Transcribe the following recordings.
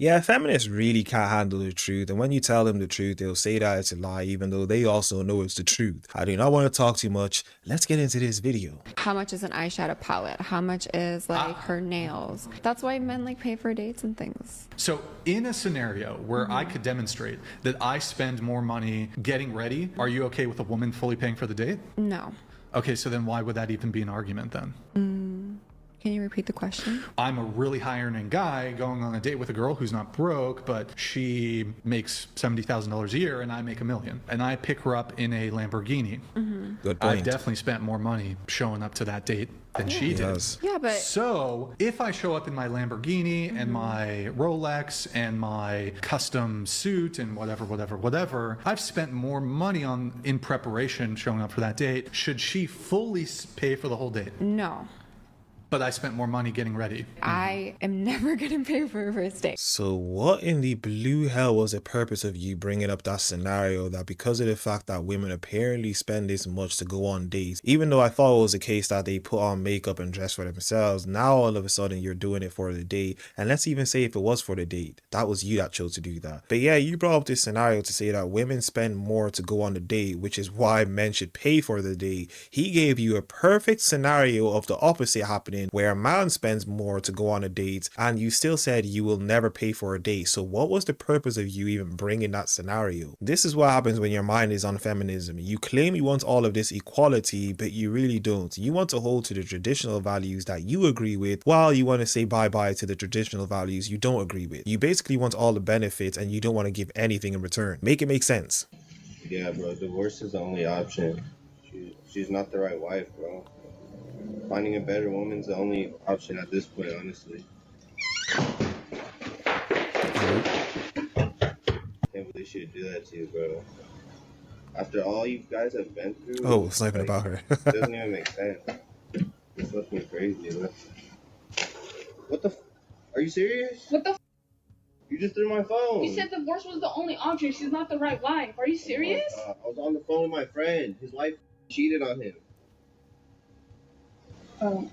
Yeah, feminists really can't handle the truth, and when you tell them the truth, they'll say that it's a lie, even though they also know it's the truth. I do not want to talk too much. Let's get into this video. How much is an eyeshadow palette? How much is like her nails? That's why men like pay for dates and things. So in a scenario where I could demonstrate that I spend more money getting ready, are you okay with a woman fully paying for the date? No. Okay, so then why would that even be an argument then? Can you repeat the question? I'm a really high earning guy going on a date with a girl who's not broke, but she makes $70,000 a year and I make $1 million. And I pick her up in a Lamborghini. Good point. I definitely spent more money showing up to that date than she did. Yeah, but So if I show up in my Lamborghini and my Rolex and my custom suit and whatever, I've spent more money in preparation showing up for that date. Should she fully pay for the whole date? no. But I spent more money getting ready. I am never gonna pay for a first date. So what in the blue hell was the purpose of you bringing up that scenario that because of the fact that women apparently spend this much to go on dates, even though I thought it was the case that they put on makeup and dress for themselves, now all of a sudden you're doing it for the date. And let's even say if it was for the date, that was you that chose to do that. But yeah, you brought up this scenario to say that women spend more to go on the date, which is why men should pay for the date. He gave you a perfect scenario of the opposite happening, where a man spends more to go on a date and you still said you will never pay for a date. So what was the purpose of you even bringing that scenario? This is what happens when your mind is on feminism. You claim you want all of this equality, but you really don't. You want to hold to the traditional values that you agree with, while you want to say bye-bye to the traditional values you don't agree with. You basically want all the benefits and you don't want to give anything in return. Make it make sense. Yeah, bro, divorce is the only option. She's not the right wife, bro. Finding a better woman's the only option at this point, honestly. Can't believe she would do that to you, bro. After all you guys have been through. Oh, it's not even about her. It doesn't even make sense. It's fucking crazy, bro. What the are you serious? What the You just threw my phone. You said divorce was the only option. She's not the right wife. Are you serious? I was on the phone with my friend. His wife cheated on him. Oh.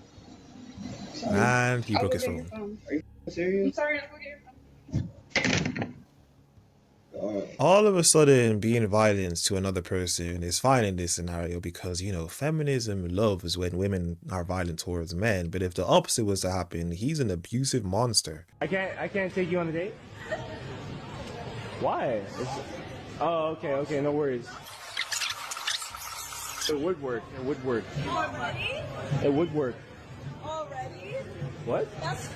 Sorry. And he I'll broke go his get your phone. Are you I'm serious? sorry, I'll go get your phone. All of a sudden, being violent to another person is fine in this scenario because, you know, feminism loves when women are violent towards men. But if the opposite was to happen, he's an abusive monster. I can't take you on a date? Why? Oh, okay, no worries. It would work. Already? It would work. Already? What? That's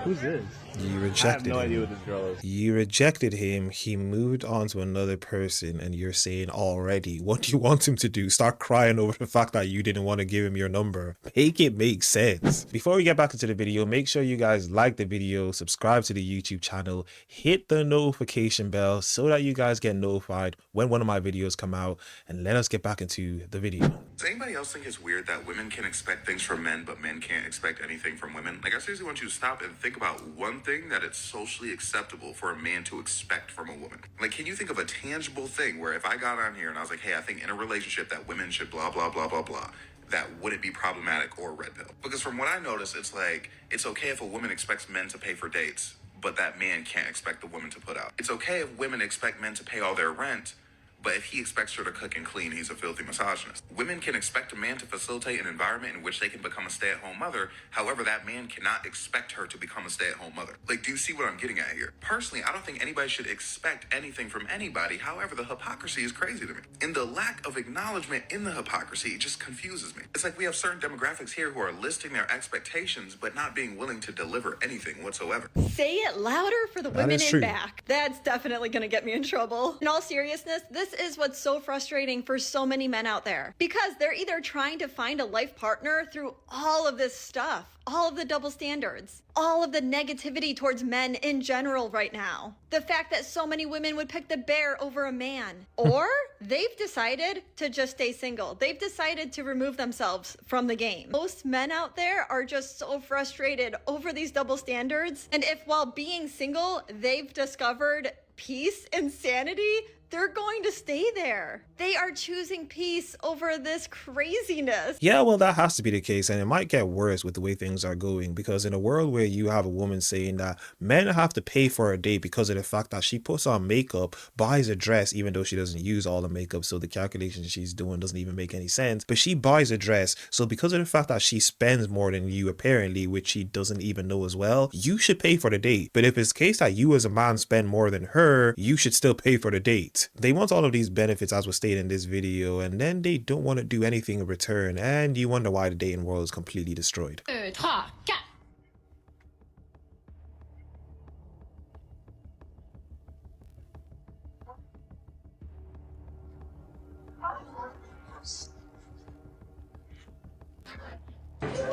Who's this? You I have rejected no him. idea what this girl is. You rejected him. He moved on to another person, and you're saying already. What do you want him to do? Start crying over the fact that you didn't want to give him your number? Make it make sense. Before we get back into the video, make sure you guys like the video, subscribe to the YouTube channel, hit the notification bell so that you guys get notified when one of my videos come out, and let us get back into the video. Does anybody else think it's weird that women can expect things from men, but men can't expect anything from women? Like, I seriously want you to stop and think about one thing that it's socially acceptable for a man to expect from a woman. Like, can you think of a tangible thing where if I got on here and I was like, hey, I think in a relationship that women should blah, blah, blah, blah, blah, that wouldn't be problematic or red pill? Because from what I notice, it's like, it's okay if a woman expects men to pay for dates, but that man can't expect the woman to put out. It's okay if women expect men to pay all their rent, but if he expects her to cook and clean, he's a filthy misogynist. Women can expect a man to facilitate an environment in which they can become a stay-at-home mother. However, that man cannot expect her to become a stay-at-home mother. Like, do you see what I'm getting at here? Personally, I don't think anybody should expect anything from anybody. However, the hypocrisy is crazy to me. And the lack of acknowledgement in the hypocrisy just confuses me. It's like we have certain demographics here who are listing their expectations, but not being willing to deliver anything whatsoever. Say it louder for the That women is in true. back. That's definitely gonna get me in trouble. In all seriousness, this is what's so frustrating for so many men out there, because they're either trying to find a life partner through all of this stuff, all of the double standards, all of the negativity towards men in general right now. The fact that so many women would pick the bear over a man. Or they've decided to just stay single. They've decided to remove themselves from the game. Most men out there are just so frustrated over these double standards. And if while being single, they've discovered peace and sanity, they're going to stay there. They are choosing peace over this craziness. Yeah, well, that has to be the case, and it might get worse with the way things are going, because in a world where you have a woman saying that men have to pay for a date because of the fact that she puts on makeup, buys a dress, even though she doesn't use all the makeup, so the calculation she's doing doesn't even make any sense, but she buys a dress, so because of the fact that she spends more than you apparently, which she doesn't even know as well, you should pay for the date. But if it's the case that you as a man spend more than her, you should still pay for the date. They want all of these benefits, as was stated in this video, and then they don't want to do anything in return, and you wonder why the dating world is completely destroyed. Can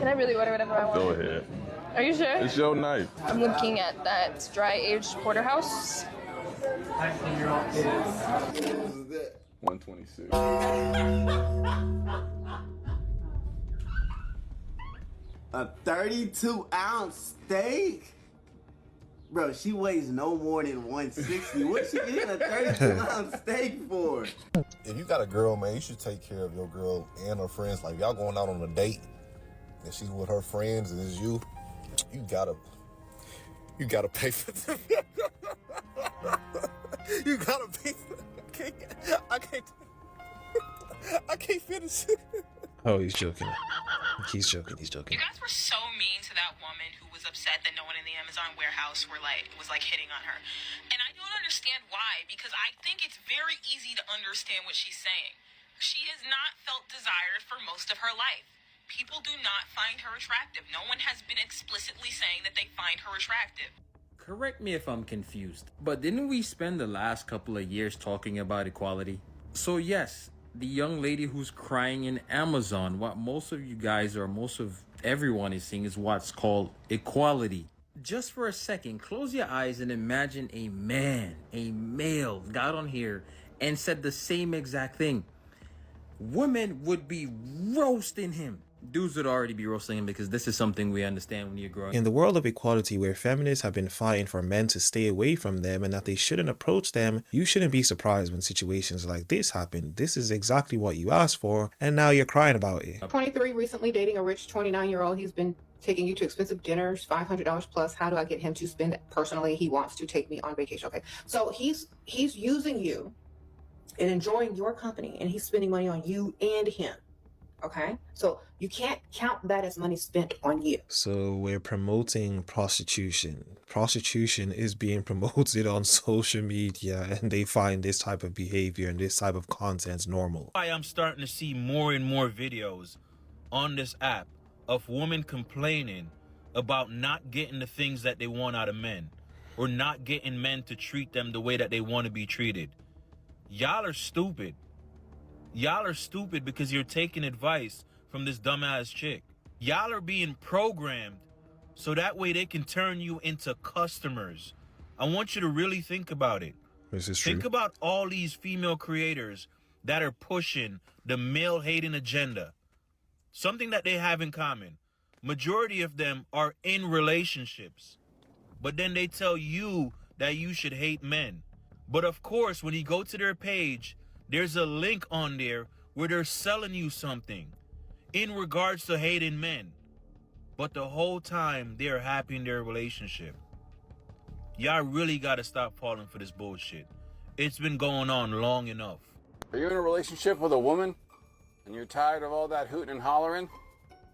I really order whatever I want? Go ahead. Are you sure? It's your night. I'm looking at that dry-aged porterhouse. 126. A 32-ounce steak? Bro, she weighs no more than 160. What she getting a 32-ounce steak for? If you got a girl, man, you should take care of your girl and her friends. Like, y'all going out on a date and she's with her friends and it's you gotta pay for them. You gotta pay for them. I can't finish it. Oh, he's joking. He's joking. You guys were so mean to that woman who was upset that no one in the Amazon warehouse was hitting on her. And I don't understand why, because I think it's very easy to understand what she's saying. She has not felt desired for most of her life. People do not find her attractive. No one has been explicitly saying that they find her attractive. Correct me if I'm confused, but didn't we spend the last couple of years talking about equality? So yes, the young lady who's crying in Amazon, what most of you guys or most of everyone is seeing is what's called equality. Just for a second, close your eyes and imagine a male got on here and said the same exact thing. Women would be roasting him. Dudes would already be roasting him, because this is something we understand when you're growing. In the world of equality, where feminists have been fighting for men to stay away from them and that they shouldn't approach them, you shouldn't be surprised when situations like this happen. This is exactly what you asked for, and now you're crying about it. 23, recently dating a rich 29-year-old. He's been taking you to expensive dinners, $500 plus. How do I get him to spend it? Personally, he wants to take me on vacation. Okay, so he's using you and enjoying your company, and he's spending money on you and him. Okay, so you can't count that as money spent on you. So we're promoting prostitution. Prostitution is being promoted on social media, and they find this type of behavior and this type of content normal. I'm starting to see more and more videos on this app of women complaining about not getting the things that they want out of men, or not getting men to treat them the way that they want to be treated. Y'all are stupid. Y'all are stupid because you're taking advice from this dumbass chick. Y'all are being programmed so that way they can turn you into customers. I want you to really think about it. This is true. Think about all these female creators that are pushing the male-hating agenda. Something that they have in common. Majority of them are in relationships. But then they tell you that you should hate men. But of course, when you go to their page, there's a link on there where they're selling you something in regards to hating men. But the whole time, they're happy in their relationship. Y'all really got to stop falling for this bullshit. It's been going on long enough. Are you in a relationship with a woman and you're tired of all that hooting and hollering?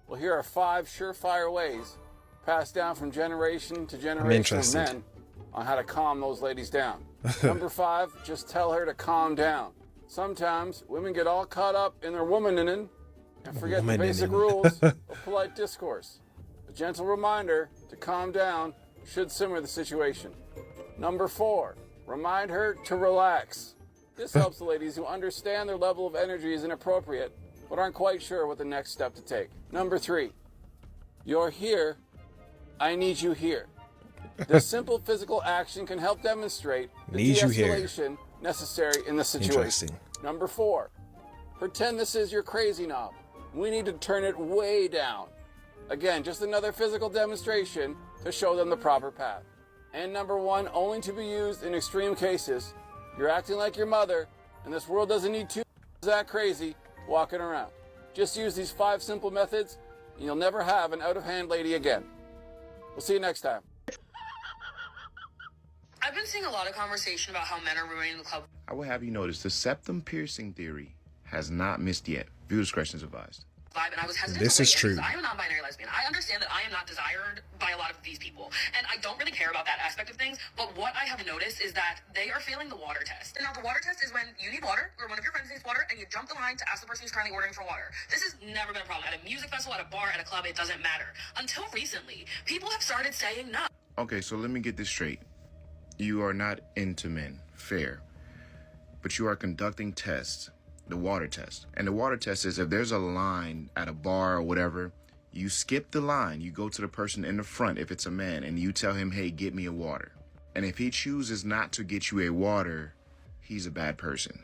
Well, here are 5 surefire ways passed down from generation to generation of men on how to calm those ladies down. Number 5, just tell her to calm down. Sometimes women get all caught up in their womaning and forget the basic rules of polite discourse. A gentle reminder to calm down should simmer the situation. Number 4, remind her to relax. This helps the ladies who understand their level of energy is inappropriate but aren't quite sure what the next step to take. Number 3, you're here, I need you here. This simple physical action can help demonstrate the de-escalation necessary in the situation. Number 4, pretend this is your crazy knob. We need to turn it way down. Again, just another physical demonstration to show them the proper path. And number 1, only to be used in extreme cases, You're acting like your mother, and this world doesn't need two that crazy walking around. Just use these 5 simple methods, and you'll never have an out-of-hand lady again. We'll see you next time. I've been seeing a lot of conversation about how men are ruining the club. I will have you notice the septum piercing theory has not missed yet. Viewer discretion is advised. Vibe, and I was hesitant This to is weigh in true. because I am a non-binary lesbian. I understand that I am not desired by a lot of these people, and I don't really care about that aspect of things. But what I have noticed is that they are failing the water test. And now the water test is when you need water, or one of your friends needs water, and you jump the line to ask the person who's currently ordering for water. This has never been a problem at a music festival, at a bar, at a club. It doesn't matter. Until recently, people have started saying no. Okay, so let me get this straight. You are not into men. Fair. But you are conducting tests. The water test. And the water test is if there's a line at a bar or whatever, you skip the line. You go to the person in the front if it's a man and you tell him, hey, get me a water. And if he chooses not to get you a water, he's a bad person.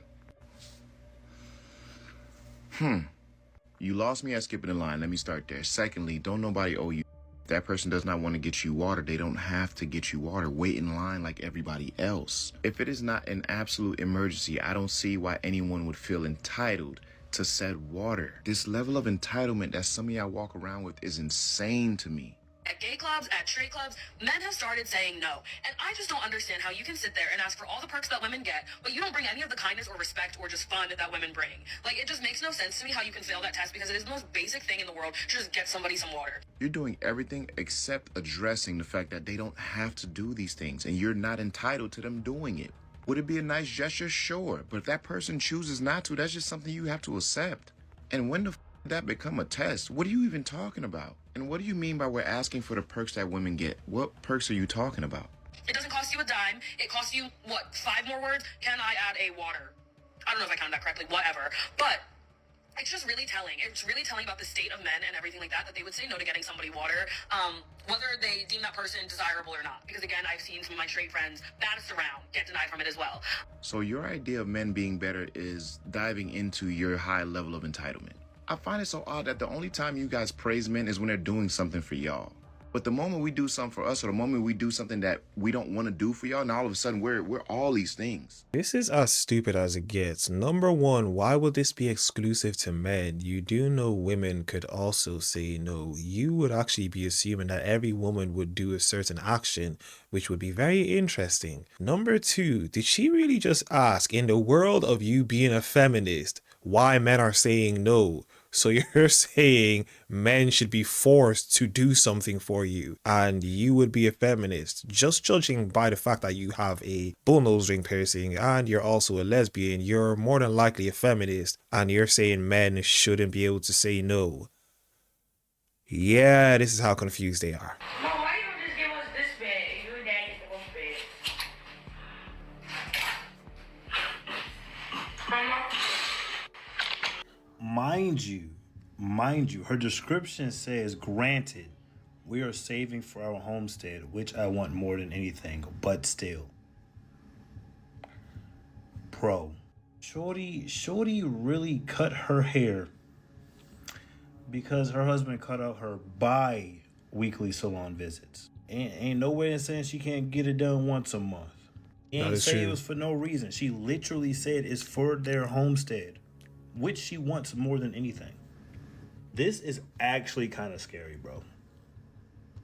You lost me at skipping the line. Let me start there. Secondly, don't nobody owe you. If that person does not want to get you water, they don't have to get you water. Wait in line like everybody else. If it is not an absolute emergency, I don't see why anyone would feel entitled to said water. This level of entitlement that some of y'all walk around with is insane to me. At gay clubs, at straight clubs, men have started saying no. And I just don't understand how you can sit there and ask for all the perks that women get, but you don't bring any of the kindness or respect or just fun that women bring. Like, it just makes no sense to me how you can fail that test, because it is the most basic thing in the world to just get somebody some water. You're doing everything except addressing the fact that they don't have to do these things, and you're not entitled to them doing it. Would it be a nice gesture? Sure. But if that person chooses not to, that's just something you have to accept. And when the f did that become a test? What are you even talking about? And what do you mean by we're asking for the perks that women get? What perks are you talking about? It doesn't cost you a dime. It costs you, what, 5 more words? Can I add a water? I don't know if I counted that correctly, whatever. But it's just really telling. It's really telling about the state of men and everything like that, that they would say no to getting somebody water, whether they deem that person desirable or not. Because again, I've seen some of my straight friends baddest around get denied from it as well. So your idea of men being better is diving into your high level of entitlement. I find it so odd that the only time you guys praise men is when they're doing something for y'all. But the moment we do something for us, or the moment we do something that we don't want to do for y'all, now all of a sudden we're all these things. This is as stupid as it gets. Number one, why would this be exclusive to men? You do know women could also say no. You would actually be assuming that every woman would do a certain action, which would be very interesting. Number two, did she really just ask, in the world of you being a feminist, why men are saying no? So you're saying men should be forced to do something for you, and you would be a feminist. Just judging by the fact that you have a bullnose ring piercing and you're also a lesbian, you're more than likely a feminist, and you're saying men shouldn't be able to say no. Yeah, this is how confused they are. Mom, why you don't just give us this bed? You and Dad get the one bed. Mama? Mind you, her description says, granted, we are saving for our homestead, which I want more than anything, but still. Bro, Shorty really cut her hair because her husband cut out her bi-weekly salon visits. Ain't nowhere in saying she can't get it done once a month. He ain't say it was for no reason. She literally said it's for their homestead, which she wants more than anything. This is actually kind of scary, bro.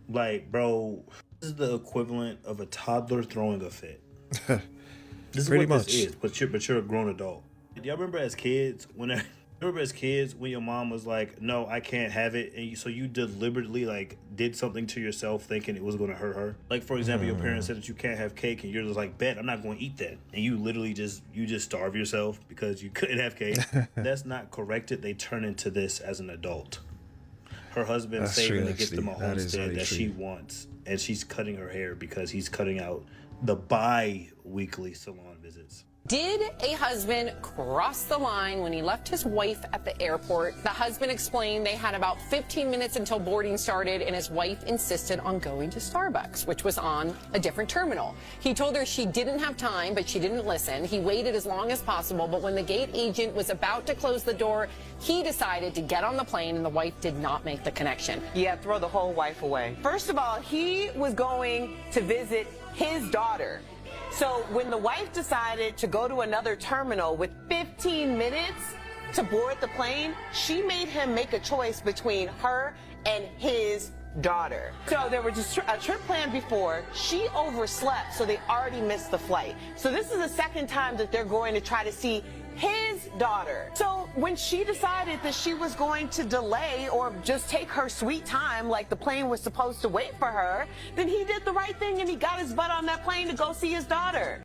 Like, bro, this is the equivalent of a toddler throwing a fit. This is Pretty what much. this is, but you're a grown adult. Do y'all remember as kids when your mom was like, no, I can't have it, and so you deliberately like did something to yourself thinking it was going to hurt her? Like, for example, your parents said that you can't have cake, and you're just like, bet I'm not going to eat that, and you literally just starve yourself because you couldn't have cake. That's not corrected. They turn into this as an adult. Her husband saving to get them a homestead that she wants, and she's cutting her hair because he's cutting out the bi-weekly salon visits. Did a husband cross the line when he left his wife at the airport? The husband explained they had about 15 minutes until boarding started, and his wife insisted on going to Starbucks, which was on a different terminal. He told her she didn't have time, but she didn't listen. He waited as long as possible, but when the gate agent was about to close the door, he decided to get on the plane, and the wife did not make the connection. Yeah, throw the whole wife away. First of all, he was going to visit his daughter. So when the wife decided to go to another terminal with 15 minutes to board the plane, she made him make a choice between her and his daughter. So there was a trip planned before. She overslept, so they already missed the flight. So this is the second time that they're going to try to see his daughter. So when she decided that she was going to delay or just take her sweet time like the plane was supposed to wait for her, then he did the right thing and he got his butt on that plane to go see his daughter.